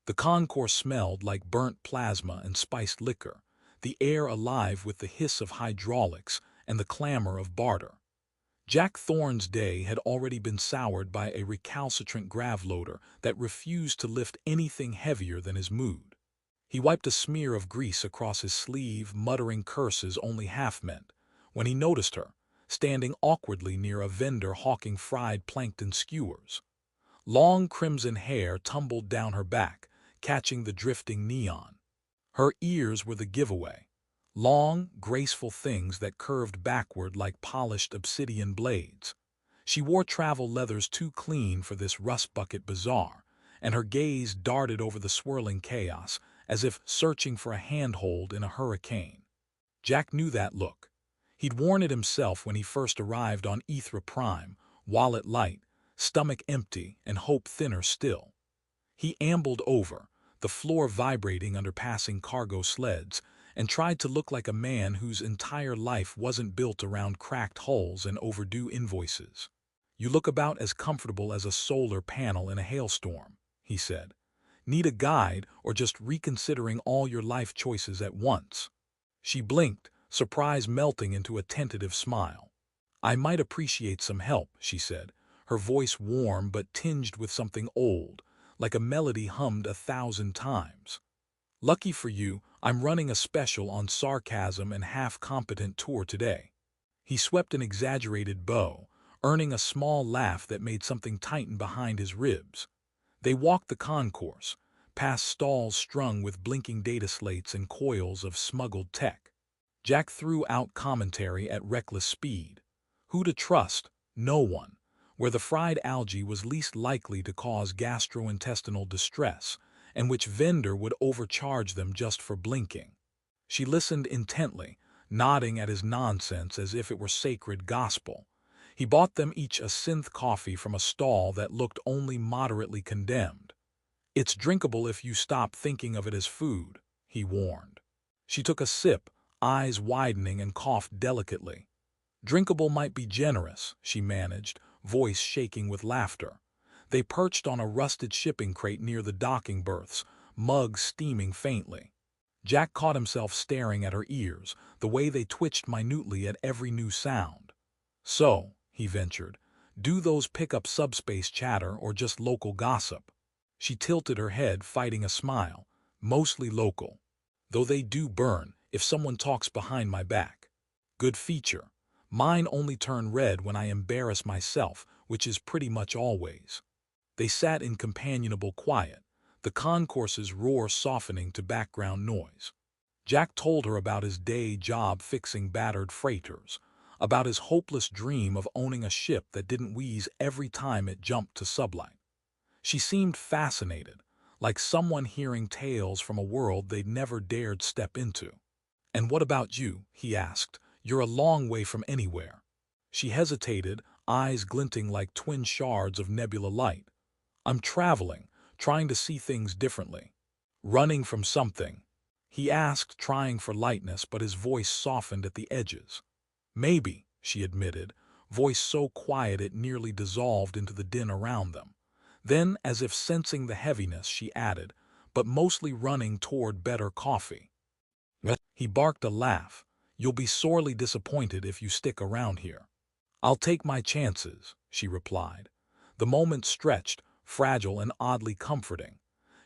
The concourse smelled like burnt plasma and spiced liquor, the air alive with the hiss of hydraulics and the clamor of barter. Jack Thorne's day had already been soured by a recalcitrant grav-loader that refused to lift anything heavier than his mood. He wiped a smear of grease across his sleeve, muttering curses only half meant, when he noticed her, standing awkwardly near a vendor hawking fried plankton skewers. Long crimson hair tumbled down her back, catching the drifting neon. Her ears were the giveaway. Long, graceful things that curved backward like polished obsidian blades. She wore travel leathers too clean for this rust-bucket bazaar, and her gaze darted over the swirling chaos as if searching for a handhold in a hurricane. Jack knew that look. He'd worn it himself when he first arrived on Ethra Prime, wallet light, stomach empty, and hope thinner still. He ambled over, the floor vibrating under passing cargo sleds, and tried to look like a man whose entire life wasn't built around cracked hulls and overdue invoices. "You look about as comfortable as a solar panel in a hailstorm," he said. "Need a guide or just reconsidering all your life choices at once?" She blinked, surprise melting into a tentative smile. "I might appreciate some help," she said, her voice warm but tinged with something old, like a melody hummed 1,000 times. "Lucky for you, I'm running a special on sarcasm and half-competent tour today." He swept an exaggerated bow, earning a small laugh that made something tighten behind his ribs. They walked the concourse, past stalls strung with blinking data slates and coils of smuggled tech. Jack threw out commentary at reckless speed. Who to trust? No one. Where the fried algae was least likely to cause gastrointestinal distress, and which vendor would overcharge them just for blinking. She listened intently, nodding at his nonsense as if it were sacred gospel. He bought them each a synth coffee from a stall that looked only moderately condemned. "It's drinkable if you stop thinking of it as food," he warned. She took a sip, eyes widening, and coughed delicately. "Drinkable might be generous," she managed, voice shaking with laughter. They perched on a rusted shipping crate near the docking berths, mugs steaming faintly. Jack caught himself staring at her ears, the way they twitched minutely at every new sound. "So," he ventured, "do those pick up subspace chatter or just local gossip?" She tilted her head, fighting a smile. "Mostly local. Though they do burn if someone talks behind my back. Good feature. Mine only turn red when I embarrass myself, which is pretty much always." They sat in companionable quiet, the concourse's roar softening to background noise. Jack told her about his day job fixing battered freighters, about his hopeless dream of owning a ship that didn't wheeze every time it jumped to sublight. She seemed fascinated, like someone hearing tales from a world they'd never dared step into. "And what about you?" he asked. "You're a long way from anywhere." She hesitated, eyes glinting like twin shards of nebula light. "I'm traveling, trying to see things differently." "Running from something?" he asked, trying for lightness, but his voice softened at the edges. "Maybe," she admitted, voice so quiet it nearly dissolved into the din around them. Then, as if sensing the heaviness, she added, "But mostly running toward better coffee." He barked a laugh. "You'll be sorely disappointed if you stick around here." "I'll take my chances," she replied. The moment stretched, fragile and oddly comforting.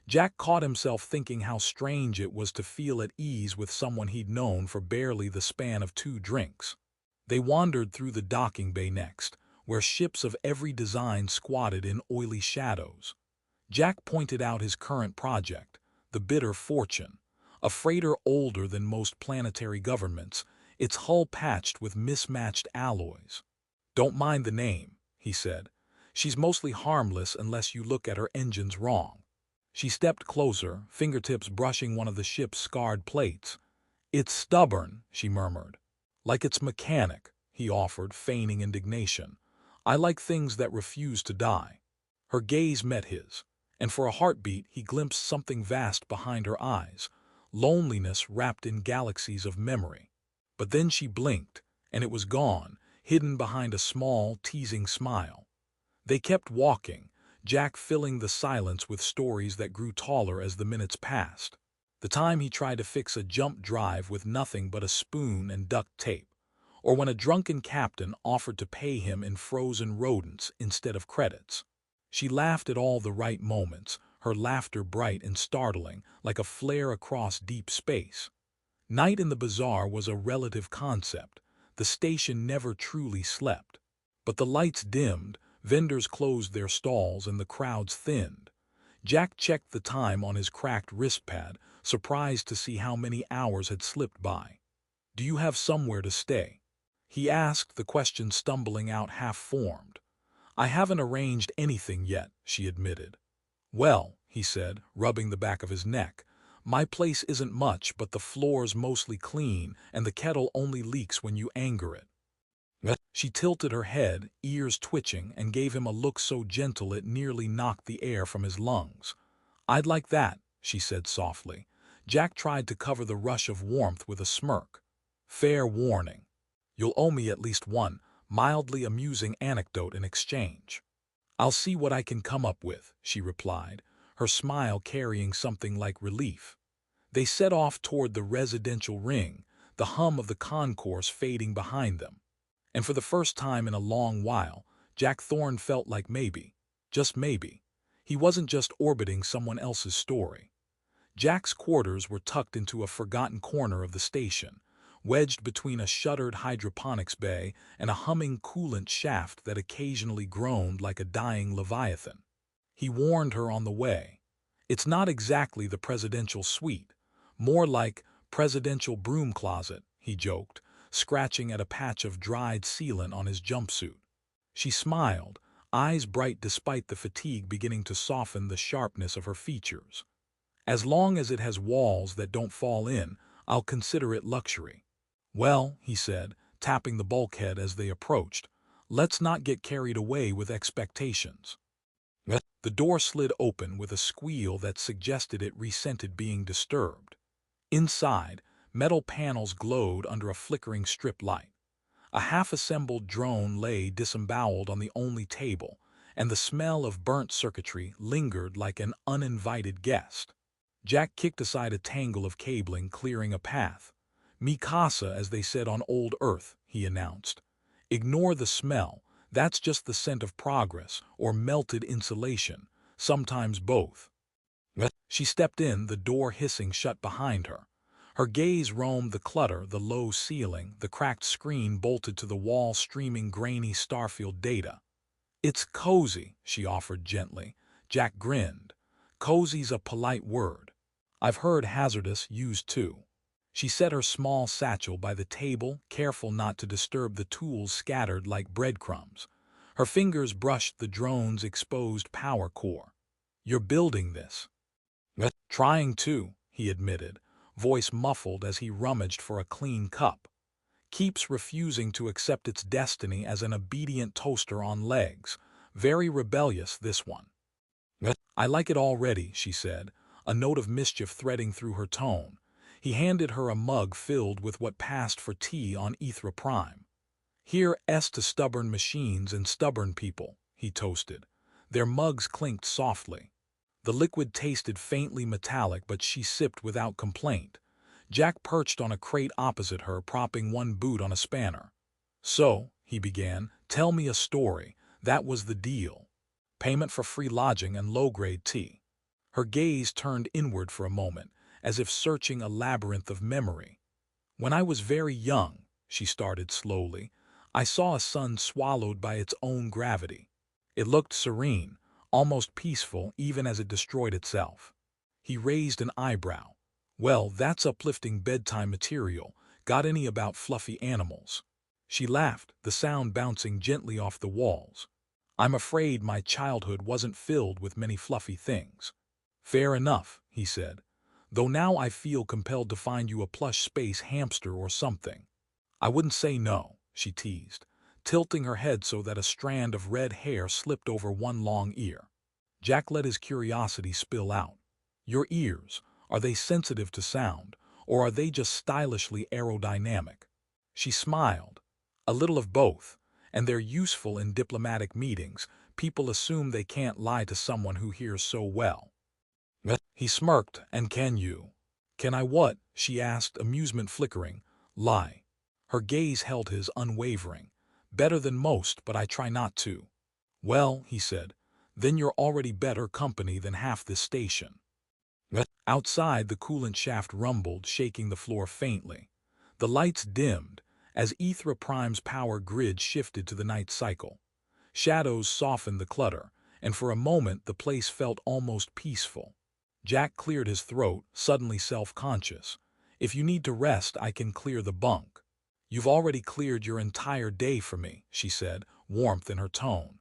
Jack caught himself thinking how strange it was to feel at ease with someone he'd known for barely the span of 2 drinks. They wandered through the docking bay next, where ships of every design squatted in oily shadows. Jack pointed out his current project, the Bitter Fortune, a freighter older than most planetary governments, its hull patched with mismatched alloys. "Don't mind the name," he said. "She's mostly harmless unless you look at her engines wrong." She stepped closer, fingertips brushing one of the ship's scarred plates. "It's stubborn," she murmured. "Like its mechanic," he offered, feigning indignation. "I like things that refuse to die." Her gaze met his, and for a heartbeat he glimpsed something vast behind her eyes, loneliness wrapped in galaxies of memory. But then she blinked, and it was gone, hidden behind a small, teasing smile. They kept walking, Jack filling the silence with stories that grew taller as the minutes passed. The time he tried to fix a jump drive with nothing but a spoon and duct tape, or when a drunken captain offered to pay him in frozen rodents instead of credits. She laughed at all the right moments, her laughter bright and startling, like a flare across deep space. Night in the bazaar was a relative concept. The station never truly slept. But the lights dimmed, vendors closed their stalls, and the crowds thinned. Jack checked the time on his cracked wristpad, surprised to see how many hours had slipped by. "Do you have somewhere to stay?" he asked, the question stumbling out half-formed. "I haven't arranged anything yet," she admitted. "Well," he said, rubbing the back of his neck, "my place isn't much, but the floor's mostly clean, and the kettle only leaks when you anger it." She tilted her head, ears twitching, and gave him a look so gentle it nearly knocked the air from his lungs. "I'd like that," she said softly. Jack tried to cover the rush of warmth with a smirk. "Fair warning. You'll owe me at least one mildly amusing anecdote in exchange." "I'll see what I can come up with," she replied, her smile carrying something like relief. They set off toward the residential ring, the hum of the concourse fading behind them. And for the first time in a long while, Jack Thorne felt like maybe, just maybe, he wasn't just orbiting someone else's story. Jack's quarters were tucked into a forgotten corner of the station, wedged between a shuttered hydroponics bay and a humming coolant shaft that occasionally groaned like a dying leviathan. He warned her on the way. "It's not exactly the presidential suite, more like presidential broom closet," he joked, scratching at a patch of dried sealant on his jumpsuit. She smiled, eyes bright despite the fatigue beginning to soften the sharpness of her features. "As long as it has walls that don't fall in, I'll consider it luxury." "Well," he said, tapping the bulkhead as they approached, "let's not get carried away with expectations." The door slid open with a squeal that suggested it resented being disturbed. Inside, metal panels glowed under a flickering strip light. A half-assembled drone lay disemboweled on the only table, and the smell of burnt circuitry lingered like an uninvited guest. Jack kicked aside a tangle of cabling, clearing a path. "Mi casa, as they said on old Earth," he announced. "Ignore the smell. That's just the scent of progress, or melted insulation, sometimes both." She stepped in, the door hissing shut behind her. Her gaze roamed the clutter, the low ceiling, the cracked screen bolted to the wall streaming grainy Starfield data. "It's cozy," she offered gently. Jack grinned. "Cozy's a polite word. I've heard hazardous used too." She set her small satchel by the table, careful not to disturb the tools scattered like breadcrumbs. Her fingers brushed the drone's exposed power core. "You're building this?" "Trying to," he admitted, voice muffled as he rummaged for a clean cup. "Keeps refusing to accept its destiny as an obedient toaster on legs. Very rebellious, this one." "I like it already," she said, a note of mischief threading through her tone. He handed her a mug filled with what passed for tea on Ethra Prime. "Here's to stubborn machines and stubborn people," he toasted. Their mugs clinked softly. The liquid tasted faintly metallic, but she sipped without complaint. Jack perched on a crate opposite her, propping one boot on a spanner. "So," he began, "tell me a story. That was the deal. Payment for free lodging and low-grade tea." Her gaze turned inward for a moment, as if searching a labyrinth of memory. "When I was very young," she started slowly, "I saw a sun swallowed by its own gravity. It looked serene, almost peaceful, even as it destroyed itself." He raised an eyebrow. "Well, that's uplifting bedtime material. Got any about fluffy animals?" She laughed, the sound bouncing gently off the walls. "I'm afraid my childhood wasn't filled with many fluffy things." "Fair enough," he said, "though now I feel compelled to find you a plush space hamster or something." "I wouldn't say no," she teased, tilting her head so that a strand of red hair slipped over one long ear. Jack let his curiosity spill out. "Your ears, are they sensitive to sound, or are they just stylishly aerodynamic?" She smiled. "A little of both, and they're useful in diplomatic meetings, People assume they can't lie to someone who hears so well. He smirked. And can you? Can I what? She asked, amusement flickering. Lie. Her gaze held his, unwavering. Better than most, but I try not to. Well, he said, then you're already better company than half this station. Outside, the coolant shaft rumbled, shaking the floor faintly. The lights dimmed as Ethra Prime's power grid shifted to the night cycle. Shadows softened the clutter, and for a moment the place felt almost peaceful. Jack cleared his throat, suddenly self-conscious. If you need to rest, I can clear the bunk. You've already cleared your entire day for me, she said, warmth in her tone.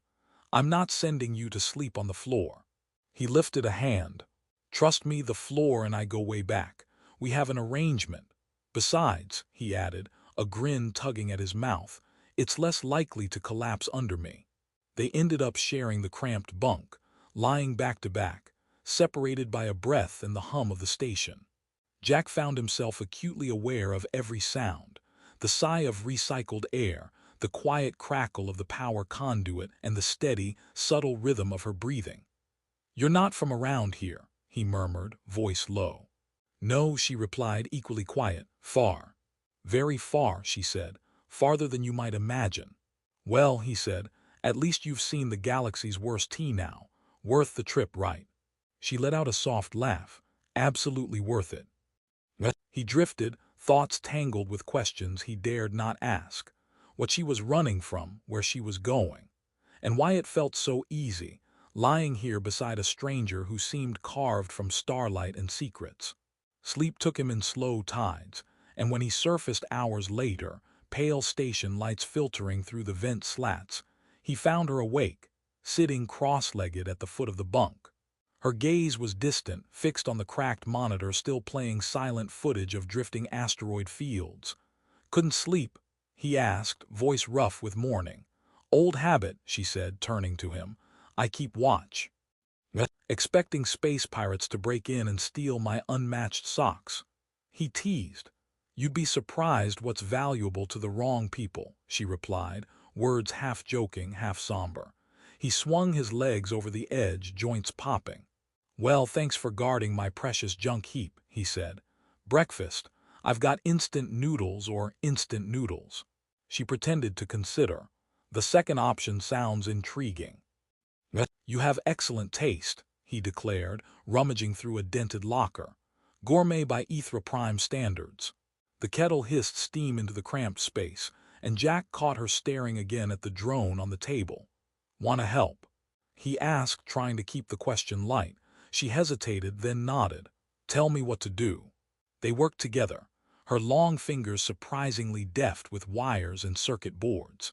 I'm not sending you to sleep on the floor. He lifted a hand. Trust me, the floor and I go way back. We have an arrangement. Besides, he added, a grin tugging at his mouth, it's less likely to collapse under me. They ended up sharing the cramped bunk, lying back to back, separated by a breath and the hum of the station. Jack found himself acutely aware of every sound, the sigh of recycled air, the quiet crackle of the power conduit, and the steady, subtle rhythm of her breathing. You're not from around here, he murmured, voice low. No, she replied, equally quiet. Far. Very far, she said. Farther than you might imagine. Well, he said, at least you've seen the galaxy's worst tea now. Worth the trip, right? She let out a soft laugh. Absolutely worth it. He drifted, thoughts tangled with questions he dared not ask. What she was running from, where she was going, and why it felt so easy, lying here beside a stranger who seemed carved from starlight and secrets. Sleep took him in slow tides, and when he surfaced hours later, pale station lights filtering through the vent slats, he found her awake, sitting cross-legged at the foot of the bunk. Her gaze was distant, fixed on the cracked monitor still playing silent footage of drifting asteroid fields. Couldn't sleep? He asked, voice rough with mourning. Old habit, she said, turning to him. I keep watch. Expecting space pirates to break in and steal my unmatched socks. He teased. You'd be surprised what's valuable to the wrong people, she replied, words half joking, half somber. He swung his legs over the edge, joints popping. Well, thanks for guarding my precious junk heap, he said. Breakfast. I've got instant noodles or instant noodles. She pretended to consider. The second option sounds intriguing. You have excellent taste, he declared, rummaging through a dented locker. Gourmet by Ethra Prime standards. The kettle hissed steam into the cramped space, and Jack caught her staring again at the drone on the table. Want to help? He asked, trying to keep the question light. She hesitated, then nodded. Tell me what to do. They worked together, her long fingers surprisingly deft with wires and circuit boards.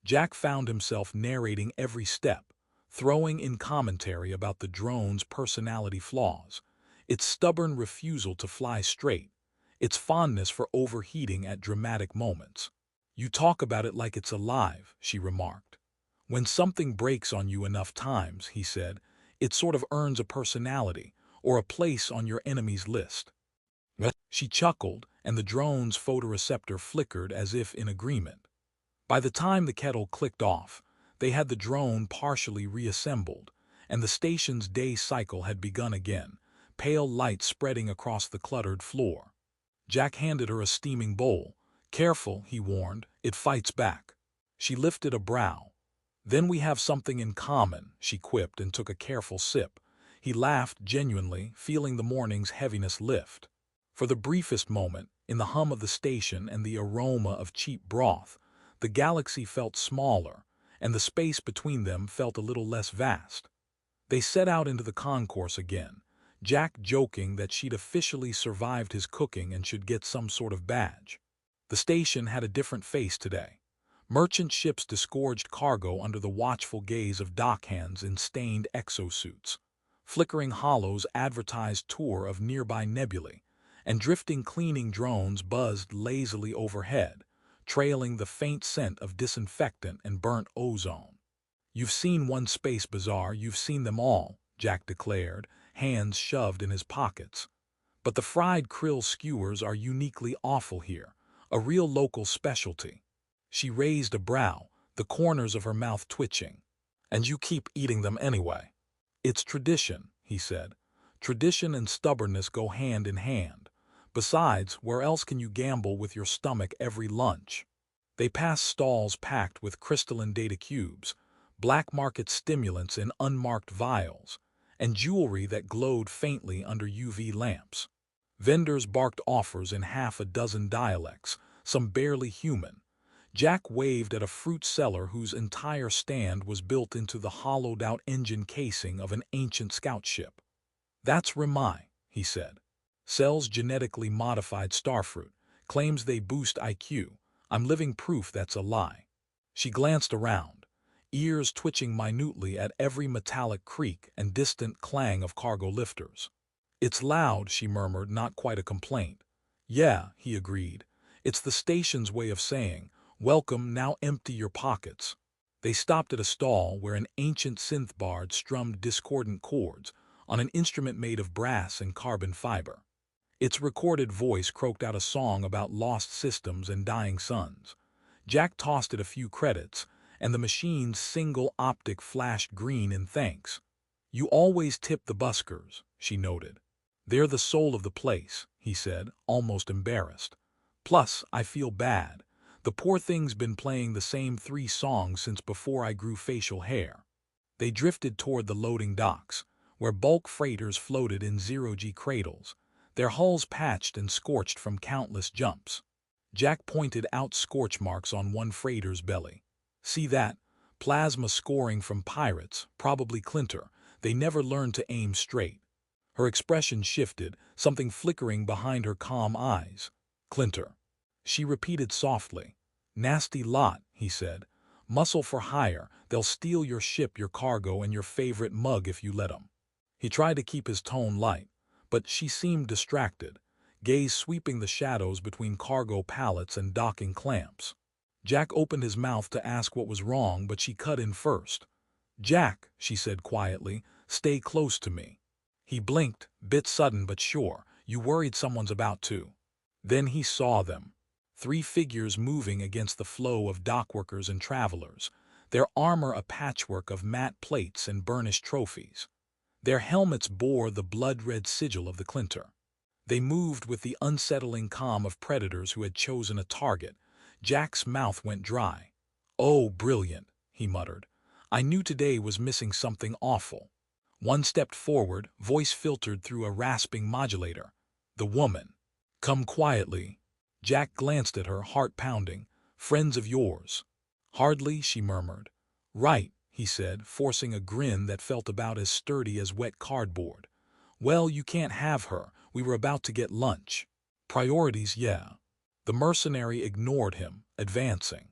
Jack found himself narrating every step, throwing in commentary about the drone's personality flaws, its stubborn refusal to fly straight, its fondness for overheating at dramatic moments. You talk about it like it's alive, she remarked. When something breaks on you enough times, he said, it sort of earns a personality or a place on your enemy's list. She chuckled, and the drone's photoreceptor flickered as if in agreement. By the time the kettle clicked off, they had the drone partially reassembled, and the station's day cycle had begun again, pale light spreading across the cluttered floor. Jack handed her a steaming bowl. Careful, he warned, it fights back. She lifted a brow. Then we have something in common, she quipped and took a careful sip. He laughed genuinely, feeling the morning's heaviness lift. For the briefest moment, in the hum of the station and the aroma of cheap broth, the galaxy felt smaller, and the space between them felt a little less vast. They set out into the concourse again, Jack joking that she'd officially survived his cooking and should get some sort of badge. The station had a different face today. Merchant ships disgorged cargo under the watchful gaze of dockhands in stained exosuits. Flickering hollows advertised tour of nearby nebulae, and drifting cleaning drones buzzed lazily overhead, trailing the faint scent of disinfectant and burnt ozone. You've seen one space bazaar, you've seen them all, Jack declared, hands shoved in his pockets. But the fried krill skewers are uniquely awful here, a real local specialty. She raised a brow, the corners of her mouth twitching. And you keep eating them anyway. It's tradition, he said. Tradition and stubbornness go hand in hand. Besides, where else can you gamble with your stomach every lunch? They passed stalls packed with crystalline data cubes, black market stimulants in unmarked vials, and jewelry that glowed faintly under UV lamps. Vendors barked offers in half a dozen dialects, some barely human. Jack waved at a fruit seller whose entire stand was built into the hollowed-out engine casing of an ancient scout ship. That's Remai, he said. Sells genetically modified starfruit, claims they boost IQ. I'm living proof that's a lie. She glanced around, ears twitching minutely at every metallic creak and distant clang of cargo lifters. It's loud, she murmured, not quite a complaint. Yeah, he agreed. It's the station's way of saying, welcome, now empty your pockets. They stopped at a stall where an ancient synth bard strummed discordant chords on an instrument made of brass and carbon fiber. Its recorded voice croaked out a song about lost systems and dying suns. Jack tossed it a few credits, and the machine's single optic flashed green in thanks. You always tip the buskers, she noted. They're the soul of the place, he said, almost embarrassed. Plus, I feel bad. The poor thing's been playing the same 3 songs since before I grew facial hair. They drifted toward the loading docks, where bulk freighters floated in zero-G cradles, their hulls patched and scorched from countless jumps. Jack pointed out scorch marks on one freighter's belly. See that? Plasma scoring from pirates, probably Clinter. They never learned to aim straight. Her expression shifted, something flickering behind her calm eyes. Clinter. She repeated softly. Nasty lot, he said. Muscle for hire. They'll steal your ship, your cargo, and your favorite mug if you let 'em. He tried to keep his tone light, but she seemed distracted, gaze sweeping the shadows between cargo pallets and docking clamps. Jack opened his mouth to ask what was wrong, but she cut in first. Jack, she said quietly, stay close to me. He blinked, bit sudden but sure. You worried someone's about to. Then he saw them. 3 figures moving against the flow of dockworkers and travelers, their armor a patchwork of matte plates and burnished trophies. Their helmets bore the blood-red sigil of the Clinter. They moved with the unsettling calm of predators who had chosen a target. Jack's mouth went dry. Oh, brilliant, he muttered. I knew today was missing something awful. One stepped forward, voice filtered through a rasping modulator. The woman. Come quietly. Jack glanced at her, heart pounding. Friends of yours. Hardly, she murmured. Right, he said, forcing a grin that felt about as sturdy as wet cardboard. Well, you can't have her. We were about to get lunch. Priorities, yeah. The mercenary ignored him, advancing.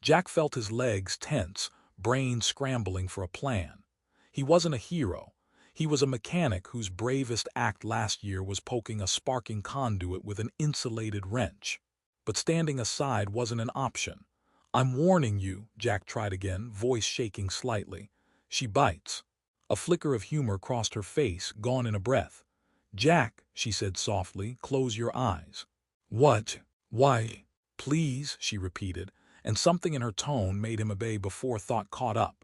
Jack felt his legs tense, brain scrambling for a plan. He wasn't a hero. He was a mechanic whose bravest act last year was poking a sparking conduit with an insulated wrench. But standing aside wasn't an option. I'm warning you, Jack tried again, voice shaking slightly. She bites. A flicker of humor crossed her face, gone in a breath. Jack, she said softly, close your eyes. What? Why? Please, she repeated, and something in her tone made him obey before thought caught up.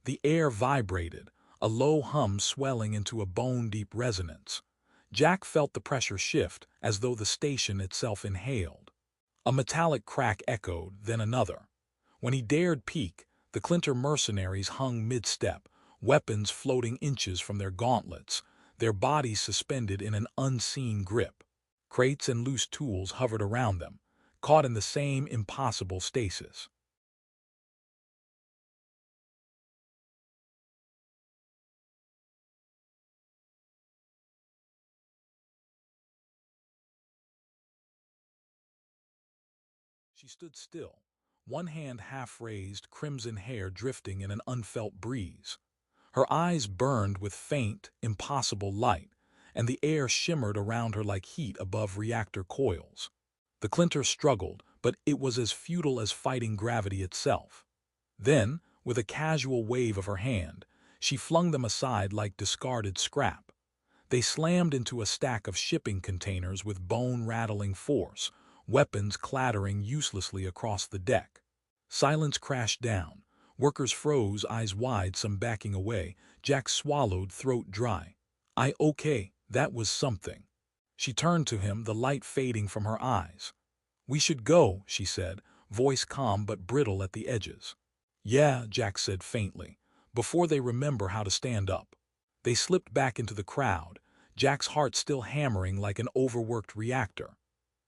The air vibrated, a low hum swelling into a bone-deep resonance. Jack felt the pressure shift, as though the station itself inhaled. A metallic crack echoed, then another. When he dared peek, the Clinter mercenaries hung mid-step, weapons floating inches from their gauntlets, their bodies suspended in an unseen grip. Crates and loose tools hovered around them, caught in the same impossible stasis. She stood still, one hand half-raised, crimson hair drifting in an unfelt breeze. Her eyes burned with faint, impossible light, and the air shimmered around her like heat above reactor coils. The Clinter struggled, but it was as futile as fighting gravity itself. Then, with a casual wave of her hand, she flung them aside like discarded scrap. They slammed into a stack of shipping containers with bone-rattling force, weapons clattering uselessly across the deck. Silence crashed down, Workers froze, eyes wide, some backing away. Jack swallowed, throat dry. Okay, that was something. She turned to him, the light fading from her eyes. We should go, she said, voice calm but brittle at the edges. Yeah, Jack said faintly, before they remember how to stand up. They slipped back into the crowd, Jack's heart still hammering like an overworked reactor.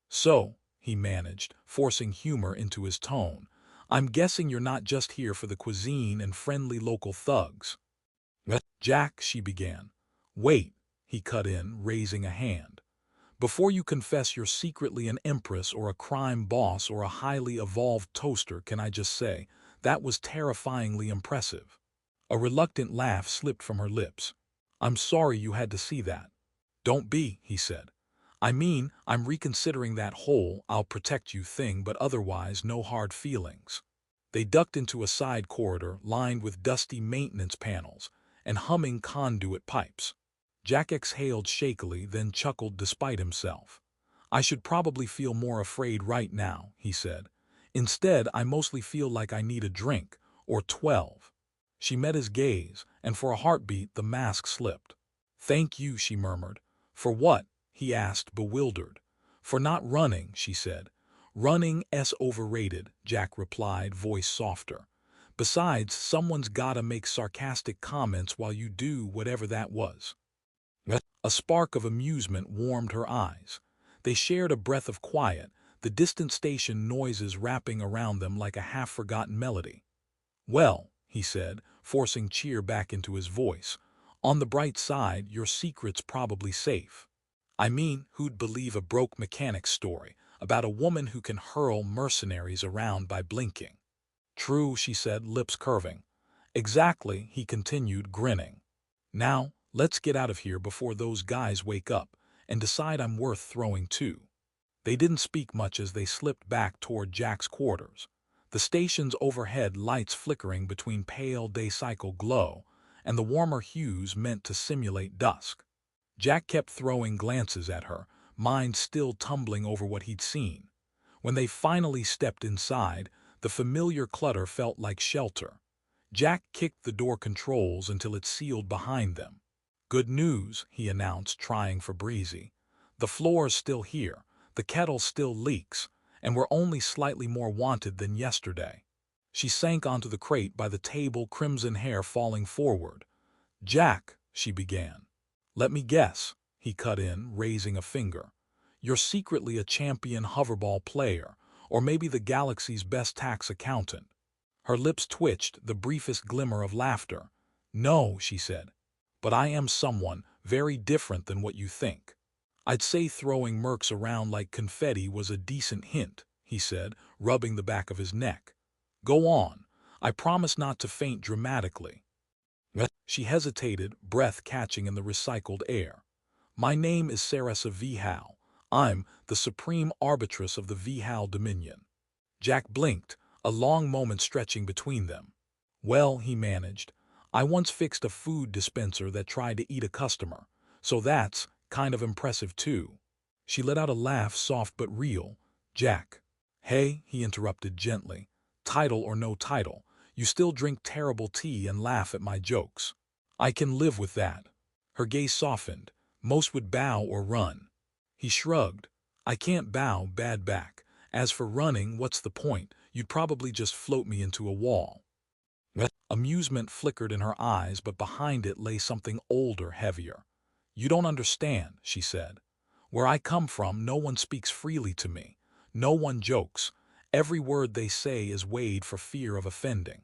So, he managed, forcing humor into his tone, I'm guessing you're not just here for the cuisine and friendly local thugs. Jack, she began. Wait, he cut in, raising a hand. Before you confess you're secretly an empress or a crime boss or a highly evolved toaster, can I just say, that was terrifyingly impressive. A reluctant laugh slipped from her lips. I'm sorry you had to see that. Don't be, he said. I mean, I'm reconsidering that whole I'll protect you thing, but otherwise no hard feelings. They ducked into a side corridor lined with dusty maintenance panels and humming conduit pipes. Jack exhaled shakily, then chuckled despite himself. I should probably feel more afraid right now, he said. Instead, I mostly feel like I need a drink, or 12. She met his gaze, and for a heartbeat the mask slipped. Thank you, she murmured. For what? He asked, bewildered. For not running, she said. Running's overrated, Jack replied, voice softer. Besides, someone's gotta make sarcastic comments while you do whatever that was. A spark of amusement warmed her eyes. They shared a breath of quiet, the distant station noises wrapping around them like a half-forgotten melody. Well, he said, forcing cheer back into his voice, on the bright side, your secret's probably safe. I mean, who'd believe a broke mechanic's story about a woman who can hurl mercenaries around by blinking? True, she said, lips curving. Exactly, he continued, grinning. Now, let's get out of here before those guys wake up and decide I'm worth throwing too. They didn't speak much as they slipped back toward Jack's quarters, the station's overhead lights flickering between pale day-cycle glow and the warmer hues meant to simulate dusk. Jack kept throwing glances at her, mind still tumbling over what he'd seen. When they finally stepped inside, the familiar clutter felt like shelter. Jack kicked the door controls until it sealed behind them. Good news, he announced, trying for breezy. The floor's still here, the kettle still leaks, and we're only slightly more wanted than yesterday. She sank onto the crate by the table, crimson hair falling forward. Jack, she began. Let me guess, he cut in, raising a finger. You're secretly a champion hoverball player, or maybe the galaxy's best tax accountant. Her lips twitched, the briefest glimmer of laughter. No, she said. But I am someone very different than what you think. I'd say throwing mercs around like confetti was a decent hint, he said, rubbing the back of his neck. Go on. I promise not to faint dramatically. She hesitated, breath catching in the recycled air. My name is Sarasa Vihal. I'm the supreme arbitress of the Vihal Dominion. Jack blinked, a long moment stretching between them. Well, he managed, I once fixed a food dispenser that tried to eat a customer, so that's kind of impressive too. She let out a laugh, soft but real. Jack. Hey, he interrupted gently. Title or no title, you still drink terrible tea and laugh at my jokes. I can live with that. Her gaze softened. Most would bow or run. He shrugged. I can't bow, bad back. As for running, what's the point? You'd probably just float me into a wall. Amusement flickered in her eyes, but behind it lay something older, heavier. You don't understand, she said. Where I come from, no one speaks freely to me. No one jokes. Every word they say is weighed for fear of offending.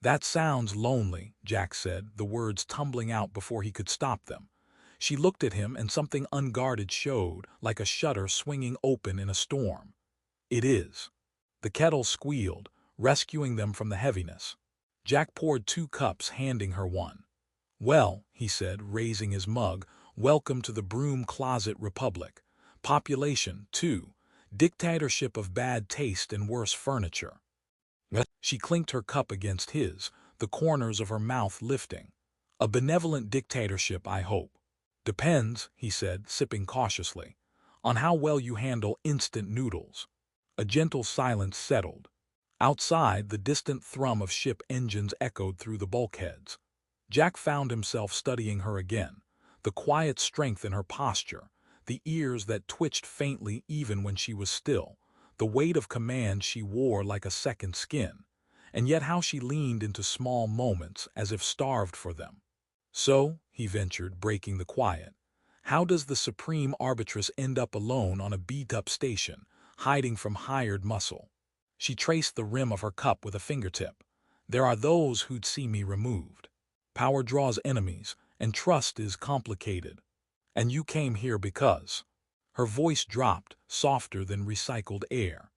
That sounds lonely, Jack said, the words tumbling out before he could stop them. She looked at him and something unguarded showed, like a shutter swinging open in a storm. It is. The kettle squealed, rescuing them from the heaviness. Jack poured 2 cups, handing her one. Well, he said, raising his mug, welcome to the Broom Closet Republic. Population, 2. Dictatorship of bad taste and worse furniture. She clinked her cup against his, the corners of her mouth lifting. A benevolent dictatorship, I hope. Depends, he said, sipping cautiously, on how well you handle instant noodles. A gentle silence settled. Outside, the distant thrum of ship engines echoed through the bulkheads. Jack found himself studying her again, the quiet strength in her posture, the ears that twitched faintly even when she was still, the weight of command she wore like a second skin, and yet how she leaned into small moments as if starved for them. "So," he ventured, breaking the quiet, "how does the supreme arbitress end up alone on a beat-up station, hiding from hired muscle?" She traced the rim of her cup with a fingertip. "There are those who'd see me removed. Power draws enemies, and trust is complicated. And you came here because—" Her voice dropped, softer than recycled air.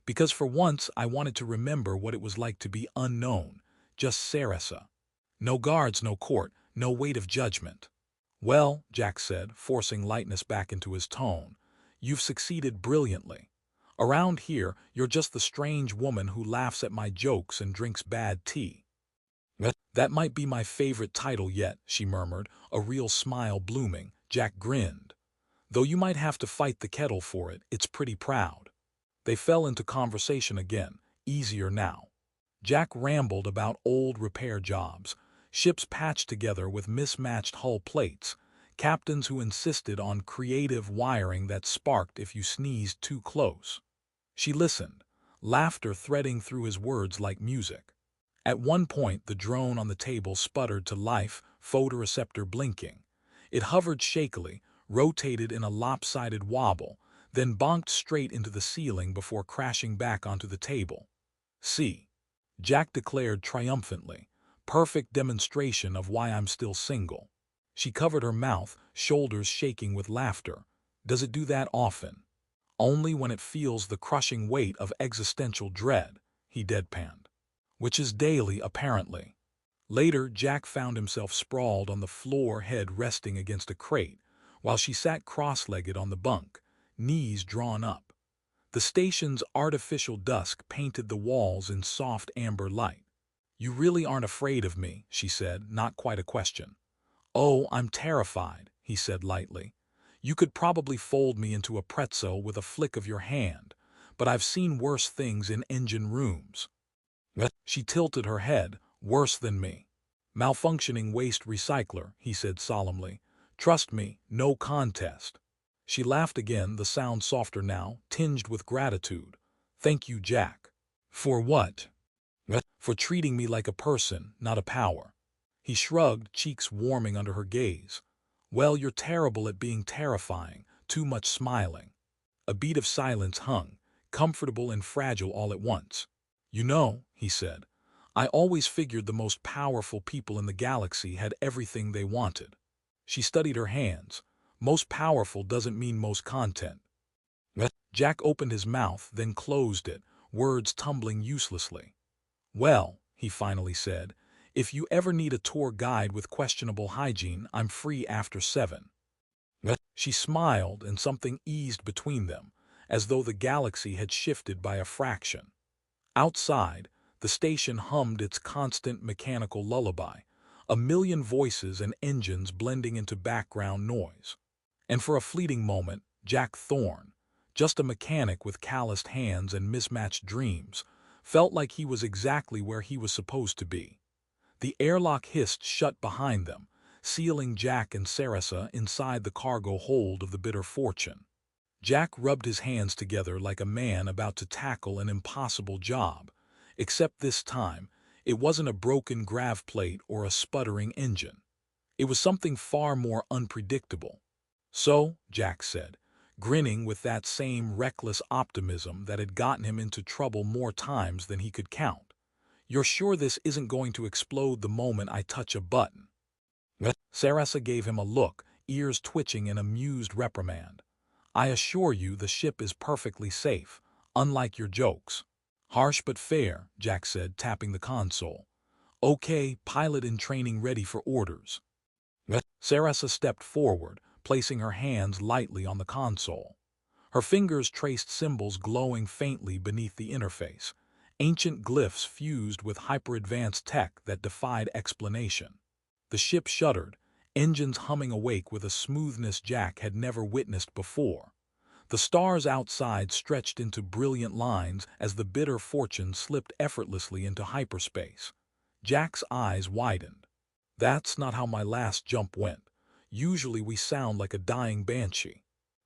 "Because for once I wanted to remember what it was like to be unknown, just Sarasa. No guards, no court, no weight of judgment." "Well," Jack said, forcing lightness back into his tone, "you've succeeded brilliantly. Around here, you're just the strange woman who laughs at my jokes and drinks bad tea." "That might be my favorite title yet," she murmured, a real smile blooming. Jack grinned. "Though you might have to fight the kettle for it, it's pretty proud." They fell into conversation again, easier now. Jack rambled about old repair jobs, ships patched together with mismatched hull plates, captains who insisted on creative wiring that sparked if you sneezed too close. She listened, laughter threading through his words like music. At one point, the drone on the table sputtered to life, photoreceptor blinking. It hovered shakily, rotated in a lopsided wobble, then bonked straight into the ceiling before crashing back onto the table. "See," Jack declared triumphantly, "perfect demonstration of why I'm still single." She covered her mouth, shoulders shaking with laughter. "Does it do that often?" "Only when it feels the crushing weight of existential dread," he deadpanned. "Which is daily, apparently." Later, Jack found himself sprawled on the floor, head resting against a crate, while she sat cross-legged on the bunk, knees drawn up. The station's artificial dusk painted the walls in soft amber light. "You really aren't afraid of me," she said, not quite a question. "Oh, I'm terrified," he said lightly. "You could probably fold me into a pretzel with a flick of your hand, but I've seen worse things in engine rooms." She tilted her head. "Worse than me. Malfunctioning waste recycler," he said solemnly. "Trust me, no contest." She laughed again, the sound softer now, tinged with gratitude. "Thank you, Jack." "For what?" "For treating me like a person, not a power." He shrugged, cheeks warming under her gaze. "Well, you're terrible at being terrifying, too much smiling." A beat of silence hung, comfortable and fragile all at once. "You know," he said, "I always figured the most powerful people in the galaxy had everything they wanted." She studied her hands. "Most powerful doesn't mean most content." Jack opened his mouth, then closed it, words tumbling uselessly. "Well," he finally said, "if you ever need a tour guide with questionable hygiene, I'm free after 7. She smiled, and something eased between them, as though the galaxy had shifted by a fraction. Outside, the station hummed its constant mechanical lullaby, a million voices and engines blending into background noise. And for a fleeting moment, Jack Thorne, just a mechanic with calloused hands and mismatched dreams, felt like he was exactly where he was supposed to be. The airlock hissed shut behind them, sealing Jack and Sarasa inside the cargo hold of the Bitter Fortune. Jack rubbed his hands together like a man about to tackle an impossible job, except this time, it wasn't a broken grav plate or a sputtering engine. It was something far more unpredictable. "So," Jack said, grinning with that same reckless optimism that had gotten him into trouble more times than he could count, "you're sure this isn't going to explode the moment I touch a button?" Sarasa gave him a look, ears twitching in amused reprimand. "I assure you the ship is perfectly safe, unlike your jokes." "Harsh but fair," Jack said, tapping the console. "Okay, pilot in training ready for orders." Sarasa stepped forward, placing her hands lightly on the console. Her fingers traced symbols glowing faintly beneath the interface, ancient glyphs fused with hyper-advanced tech that defied explanation. The ship shuddered, engines humming awake with a smoothness Jack had never witnessed before. The stars outside stretched into brilliant lines as the bitter fortune slipped effortlessly into hyperspace. Jack's eyes widened. That's not how my last jump went. Usually we sound like a dying banshee.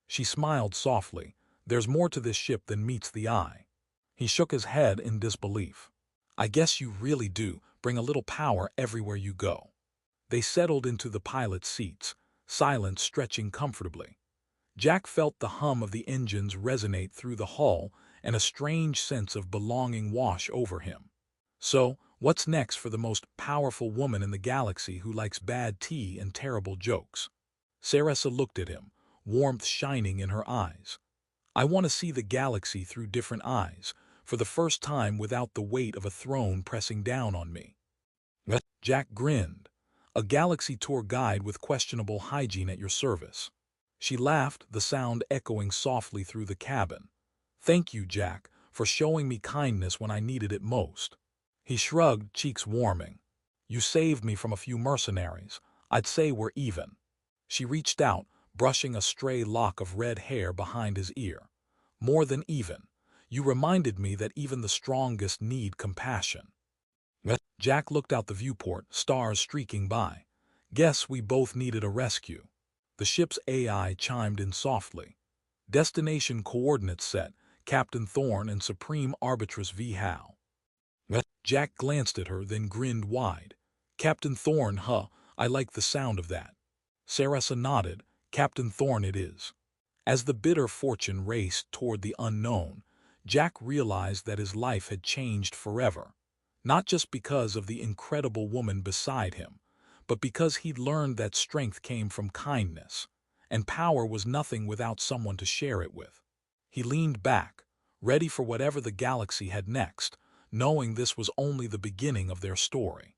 She smiled softly. There's more to this ship than meets the eye. He shook his head in disbelief. I guess you really do bring a little power everywhere you go. They settled into the pilot's seats, silence stretching comfortably. Jack felt the hum of the engines resonate through the hull and a strange sense of belonging wash over him. So, what's next for the most powerful woman in the galaxy who likes bad tea and terrible jokes? Sarasa looked at him, warmth shining in her eyes. I want to see the galaxy through different eyes, for the first time without the weight of a throne pressing down on me. Jack grinned. A galaxy tour guide with questionable hygiene at your service. She laughed, the sound echoing softly through the cabin. Thank you, Jack, for showing me kindness when I needed it most. He shrugged, cheeks warming. You saved me from a few mercenaries. I'd say we're even. She reached out, brushing a stray lock of red hair behind his ear. More than even. You reminded me that even the strongest need compassion. Jack looked out the viewport, stars streaking by. Guess we both needed a rescue. The ship's AI chimed in softly. Destination coordinates set, Captain Thorne and Supreme Arbitress V. Howe. Jack glanced at her, then grinned wide. Captain Thorne, huh? I like the sound of that. Sarasa nodded. Captain Thorne it is. As the bitter fortune raced toward the unknown, Jack realized that his life had changed forever. Not just because of the incredible woman beside him, but because he'd learned that strength came from kindness, and power was nothing without someone to share it with. He leaned back, ready for whatever the galaxy had next, knowing this was only the beginning of their story.